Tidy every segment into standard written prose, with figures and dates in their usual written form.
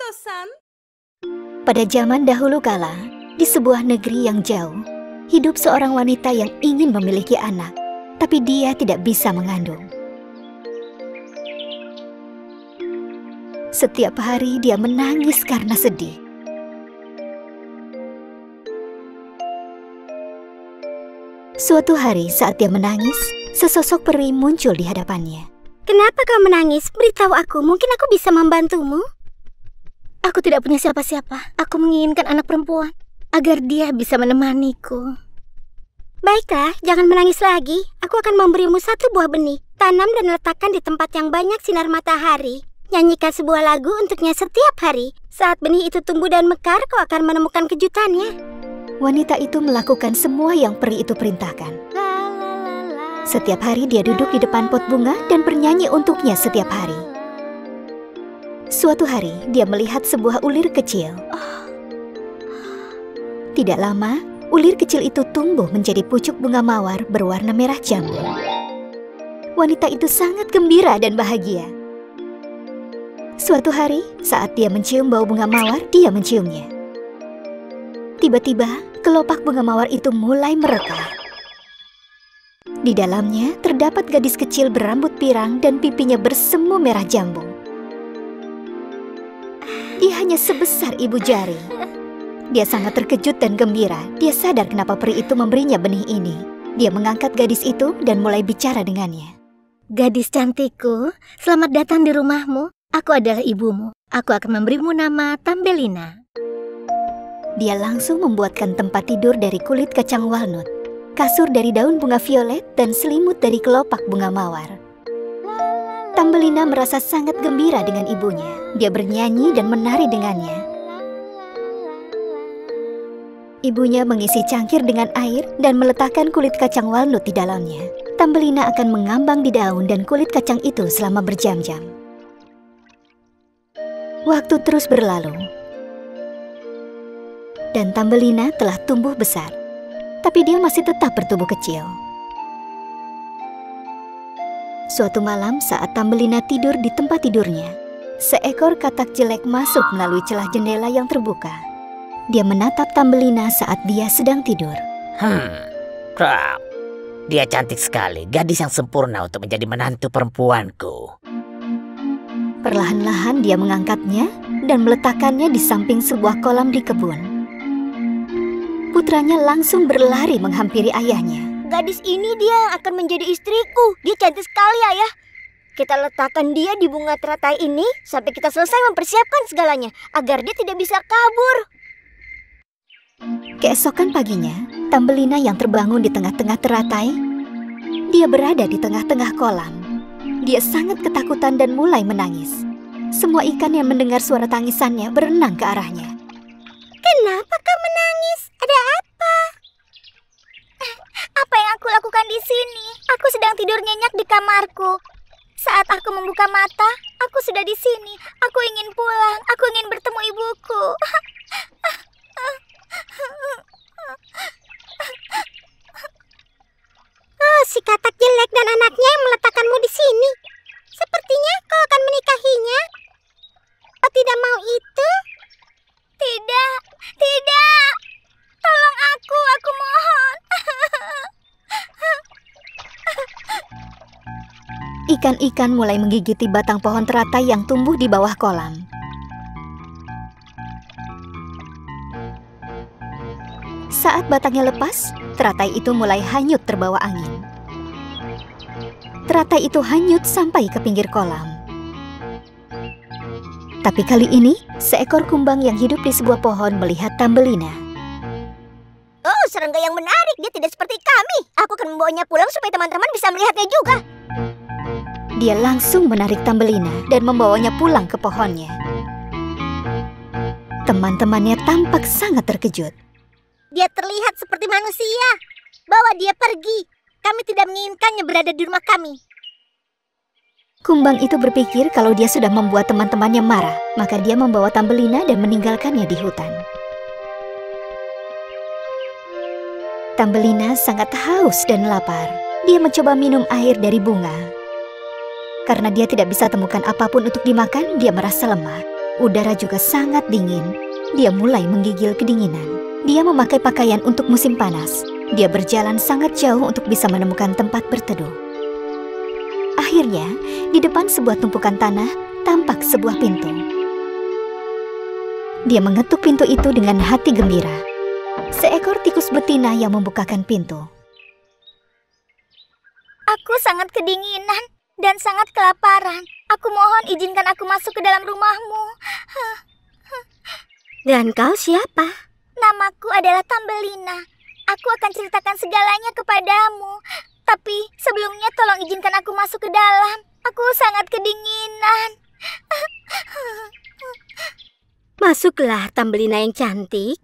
Oto-san. Pada zaman dahulu kala, di sebuah negeri yang jauh, hidup seorang wanita yang ingin memiliki anak, tapi dia tidak bisa mengandung. Setiap hari dia menangis karena sedih. Suatu hari saat dia menangis, sesosok peri muncul di hadapannya. Kenapa kau menangis? Beritahu aku, mungkin aku bisa membantumu. Aku tidak punya siapa-siapa. Aku menginginkan anak perempuan agar dia bisa menemaniku. Baiklah, jangan menangis lagi. Aku akan memberimu satu buah benih. Tanam dan letakkan di tempat yang banyak sinar matahari. Nyanyikan sebuah lagu untuknya setiap hari. Saat benih itu tumbuh dan mekar, kau akan menemukan kejutannya. Wanita itu melakukan semua yang peri itu perintahkan. Setiap hari dia duduk di depan pot bunga dan bernyanyi untuknya setiap hari. Suatu hari, dia melihat sebuah ulir kecil. Tidak lama, ulir kecil itu tumbuh menjadi pucuk bunga mawar berwarna merah jambu. Wanita itu sangat gembira dan bahagia. Suatu hari, saat dia mencium bau bunga mawar, dia menciumnya. Tiba-tiba, kelopak bunga mawar itu mulai merekah. Di dalamnya terdapat gadis kecil berambut pirang dan pipinya bersemu merah jambu. Dia hanya sebesar ibu jari. Dia sangat terkejut dan gembira. Dia sadar kenapa peri itu memberinya benih ini. Dia mengangkat gadis itu dan mulai bicara dengannya. Gadis cantikku, selamat datang di rumahmu. Aku adalah ibumu. Aku akan memberimu nama Tambelina. Dia langsung membuatkan tempat tidur dari kulit kacang walnut, kasur dari daun bunga violet, dan selimut dari kelopak bunga mawar. Tambelina merasa sangat gembira dengan ibunya. Dia bernyanyi dan menari dengannya. Ibunya mengisi cangkir dengan air dan meletakkan kulit kacang walnut di dalamnya. Tambelina akan mengambang di daun dan kulit kacang itu selama berjam-jam. Waktu terus berlalu, dan Tambelina telah tumbuh besar, tapi dia masih tetap bertubuh kecil. Suatu malam saat Tambelina tidur di tempat tidurnya, seekor katak jelek masuk melalui celah jendela yang terbuka. Dia menatap Tambelina saat dia sedang tidur. Dia cantik sekali, gadis yang sempurna untuk menjadi menantu perempuanku. Perlahan-lahan dia mengangkatnya dan meletakkannya di samping sebuah kolam di kebun. Putranya langsung berlari menghampiri ayahnya. Gadis ini dia yang akan menjadi istriku. Dia cantik sekali, Ayah. Kita letakkan dia di bunga teratai ini sampai kita selesai mempersiapkan segalanya agar dia tidak bisa kabur. Keesokan paginya, Tambelina yang terbangun di tengah-tengah teratai, dia berada di tengah-tengah kolam. Dia sangat ketakutan dan mulai menangis. Semua ikan yang mendengar suara tangisannya berenang ke arahnya. Kenapa kau menangis? Ada apa? Apa yang aku lakukan di sini? Aku sedang tidur nyenyak di kamarku. Saat aku membuka mata, aku sudah di sini. Aku ingin pulang. Aku ingin bertemu ibuku. Oh, si katak jelek dan anaknya yang meletakkanmu di sini. Sepertinya kau akan menikahinya. Kau tidak mau itu? Tidak, tidak. Tolong aku mohon. Ikan-ikan mulai menggigiti batang pohon teratai yang tumbuh di bawah kolam. Saat batangnya lepas, teratai itu mulai hanyut terbawa angin. Teratai itu hanyut sampai ke pinggir kolam. Tapi kali ini, seekor kumbang yang hidup di sebuah pohon melihat Tambelina. Oh, serangga yang menarik. Dia tidak seperti kami. Aku akan membawanya pulang supaya teman-teman bisa melihatnya juga. Dia langsung menarik Tambelina dan membawanya pulang ke pohonnya. Teman-temannya tampak sangat terkejut. Dia terlihat seperti manusia. Bawa dia pergi. Kami tidak menginginkannya berada di rumah kami. Kumbang itu berpikir kalau dia sudah membuat teman-temannya marah, maka dia membawa Tambelina dan meninggalkannya di hutan. Tambelina sangat haus dan lapar. Dia mencoba minum air dari bunga. Karena dia tidak bisa temukan apapun untuk dimakan, dia merasa lemah. Udara juga sangat dingin. Dia mulai menggigil kedinginan. Dia memakai pakaian untuk musim panas. Dia berjalan sangat jauh untuk bisa menemukan tempat berteduh. Akhirnya, di depan sebuah tumpukan tanah, tampak sebuah pintu. Dia mengetuk pintu itu dengan hati gembira. Seekor tikus betina yang membukakan pintu. Aku sangat kedinginan dan sangat kelaparan. Aku mohon izinkan aku masuk ke dalam rumahmu. Dan kau siapa? Namaku adalah Tambelina. Aku akan ceritakan segalanya kepadamu. Tapi sebelumnya tolong izinkan aku masuk ke dalam. Aku sangat kedinginan. Masuklah, Tambelina yang cantik.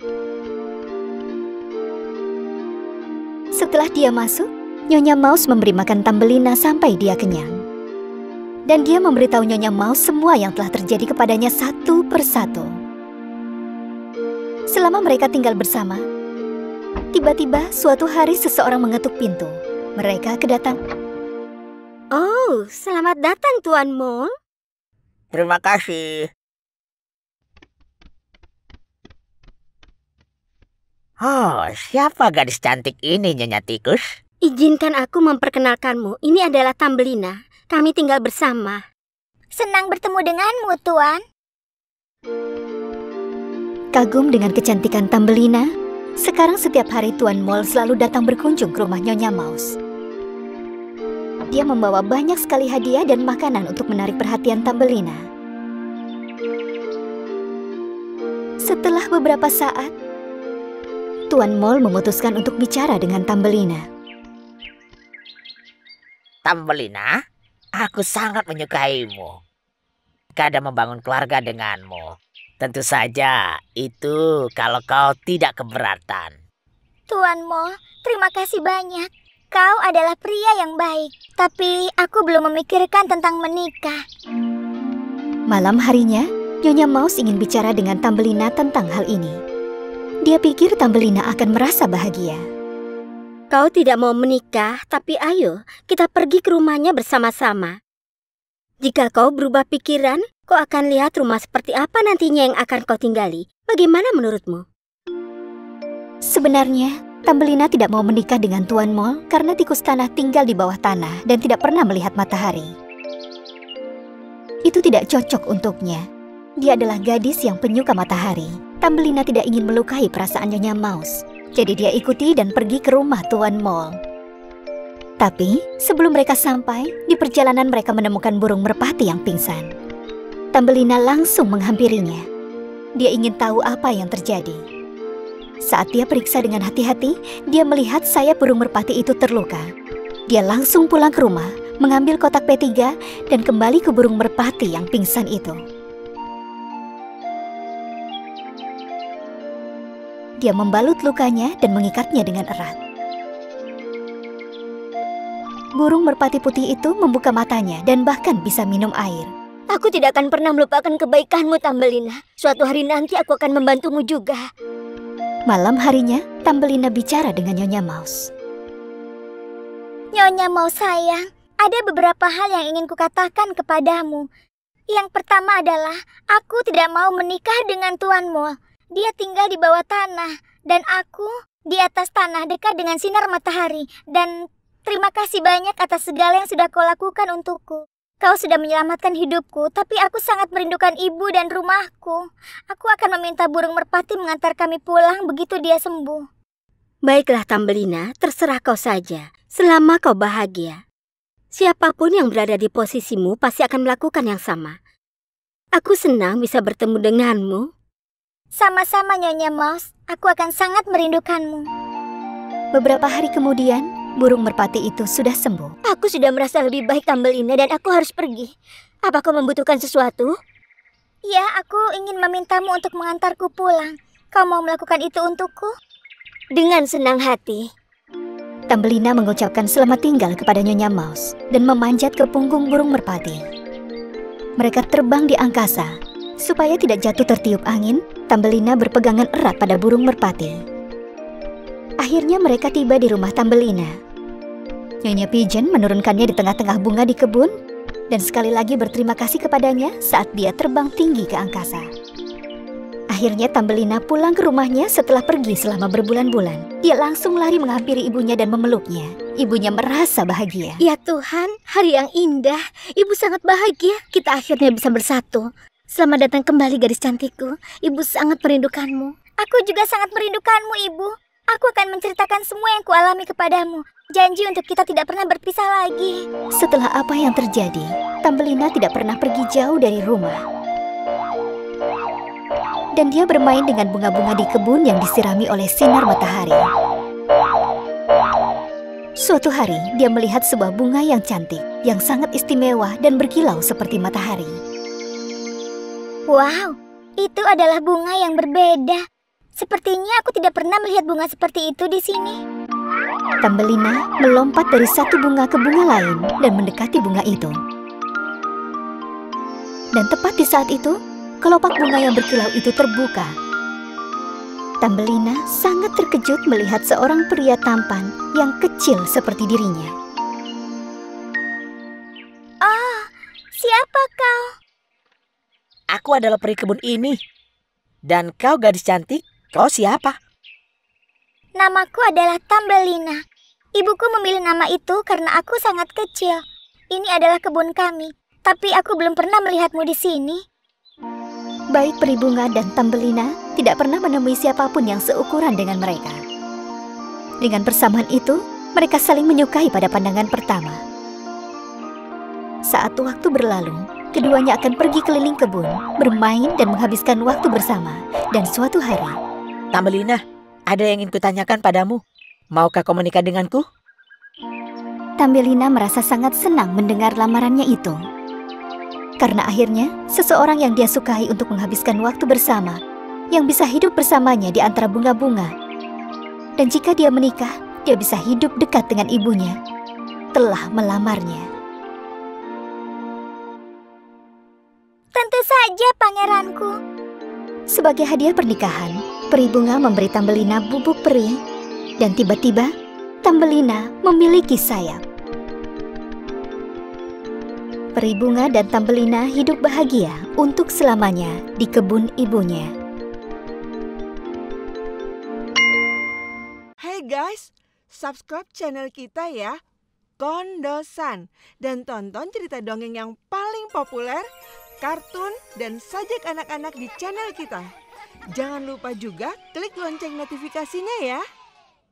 Setelah dia masuk, Nyonya Mouse memberi makan Tambelina sampai dia kenyang. Dan dia memberitahu Nyonya Mouse semua yang telah terjadi kepadanya satu persatu. Selama mereka tinggal bersama, tiba-tiba suatu hari seseorang mengetuk pintu. Mereka kedatangan. Oh, selamat datang Tuan Mole. Terima kasih. Oh, siapa gadis cantik ini, Nyonya Tikus? Izinkan aku memperkenalkanmu. Ini adalah Tambelina. Kami tinggal bersama. Senang bertemu denganmu, Tuan. Kagum dengan kecantikan Tambelina, sekarang setiap hari Tuan Mole selalu datang berkunjung ke rumah Nyonya Mouse. Dia membawa banyak sekali hadiah dan makanan untuk menarik perhatian Tambelina. Setelah beberapa saat, Tuan Mole memutuskan untuk bicara dengan Tambelina. Tambelina, aku sangat menyukaimu. Kadang membangun keluarga denganmu. Tentu saja, itu kalau kau tidak keberatan. Tuan Mole, terima kasih banyak. Kau adalah pria yang baik. Tapi aku belum memikirkan tentang menikah. Malam harinya, Nyonya Mouse ingin bicara dengan Tambelina tentang hal ini. Dia pikir Tambelina akan merasa bahagia. Kau tidak mau menikah, tapi ayo kita pergi ke rumahnya bersama-sama. Jika kau berubah pikiran, kau akan lihat rumah seperti apa nantinya yang akan kau tinggali. Bagaimana menurutmu? Sebenarnya, Tambelina tidak mau menikah dengan Tuan Mole karena tikus tanah tinggal di bawah tanah dan tidak pernah melihat matahari. Itu tidak cocok untuknya. Dia adalah gadis yang penyuka matahari. Tambelina tidak ingin melukai perasaan Nyonya Mouse. Jadi dia ikuti dan pergi ke rumah Tuan Mole. Tapi sebelum mereka sampai, di perjalanan mereka menemukan burung merpati yang pingsan. Tambelina langsung menghampirinya. Dia ingin tahu apa yang terjadi. Saat dia periksa dengan hati-hati, dia melihat sayap burung merpati itu terluka. Dia langsung pulang ke rumah, mengambil kotak P3 dan kembali ke burung merpati yang pingsan itu. Dia membalut lukanya dan mengikatnya dengan erat. Burung merpati putih itu membuka matanya dan bahkan bisa minum air. Aku tidak akan pernah melupakan kebaikanmu, Tambelina. Suatu hari nanti aku akan membantumu juga. Malam harinya, Tambelina bicara dengan Nyonya Mouse. Nyonya Mouse sayang, ada beberapa hal yang ingin kukatakan kepadamu. Yang pertama adalah, aku tidak mau menikah dengan Tuan Mole. Dia tinggal di bawah tanah, dan aku di atas tanah dekat dengan sinar matahari. Dan terima kasih banyak atas segala yang sudah kau lakukan untukku. Kau sudah menyelamatkan hidupku, tapi aku sangat merindukan ibu dan rumahku. Aku akan meminta burung merpati mengantar kami pulang begitu dia sembuh. Baiklah Tambelina, terserah kau saja, selama kau bahagia. Siapapun yang berada di posisimu pasti akan melakukan yang sama. Aku senang bisa bertemu denganmu. Sama-sama Nyonya Mouse, aku akan sangat merindukanmu. Beberapa hari kemudian, burung merpati itu sudah sembuh. Aku sudah merasa lebih baik Tambelina dan aku harus pergi. Apa kau membutuhkan sesuatu? Ya, aku ingin memintamu untuk mengantarku pulang. Kau mau melakukan itu untukku? Dengan senang hati. Tambelina mengucapkan selamat tinggal kepada Nyonya Mouse dan memanjat ke punggung burung merpati. Mereka terbang di angkasa. Supaya tidak jatuh tertiup angin, Tambelina berpegangan erat pada burung merpati. Akhirnya mereka tiba di rumah Tambelina. Nyonya Pigeon menurunkannya di tengah-tengah bunga di kebun, dan sekali lagi berterima kasih kepadanya saat dia terbang tinggi ke angkasa. Akhirnya Tambelina pulang ke rumahnya setelah pergi selama berbulan-bulan. Dia langsung lari menghampiri ibunya dan memeluknya. Ibunya merasa bahagia. Ya Tuhan, hari yang indah. Ibu sangat bahagia kita akhirnya bisa bersatu. Selamat datang kembali gadis cantikku. Ibu sangat merindukanmu. Aku juga sangat merindukanmu, Ibu. Aku akan menceritakan semua yang kualami kepadamu. Janji untuk kita tidak pernah berpisah lagi. Setelah apa yang terjadi, Tambelina tidak pernah pergi jauh dari rumah. Dan dia bermain dengan bunga-bunga di kebun yang disirami oleh sinar matahari. Suatu hari, dia melihat sebuah bunga yang cantik, yang sangat istimewa dan berkilau seperti matahari. Wow, itu adalah bunga yang berbeda. Sepertinya aku tidak pernah melihat bunga seperti itu di sini. Tambelina melompat dari satu bunga ke bunga lain dan mendekati bunga itu. Dan tepat di saat itu, kelopak bunga yang berkilau itu terbuka. Tambelina sangat terkejut melihat seorang pria tampan yang kecil seperti dirinya. Oh, siapa kau? Aku adalah peri kebun ini. Dan kau gadis cantik, kau siapa? Namaku adalah Tambelina. Ibuku memilih nama itu karena aku sangat kecil. Ini adalah kebun kami, tapi aku belum pernah melihatmu di sini. Baik peri bunga dan Tambelina tidak pernah menemui siapapun yang seukuran dengan mereka. Dengan persamaan itu, mereka saling menyukai pada pandangan pertama. Saat waktu berlalu, keduanya akan pergi keliling kebun, bermain dan menghabiskan waktu bersama. Dan suatu hari, Tambelina, ada yang ingin kutanyakan padamu. Maukah kau menikah denganku? Tambelina merasa sangat senang mendengar lamarannya itu. Karena akhirnya, seseorang yang dia sukai untuk menghabiskan waktu bersama, yang bisa hidup bersamanya di antara bunga-bunga. Dan jika dia menikah, dia bisa hidup dekat dengan ibunya, telah melamarnya. Tentu saja, pangeranku. Sebagai hadiah pernikahan, peri bunga memberi Tambelina bubuk peri, dan tiba-tiba, Tambelina memiliki sayap. Peri bunga dan Tambelina hidup bahagia untuk selamanya di kebun ibunya. Hey guys, subscribe channel kita ya, Kondosan, dan tonton cerita dongeng yang paling populer, kartun, dan sajak anak-anak di channel kita. Jangan lupa juga klik lonceng notifikasinya ya.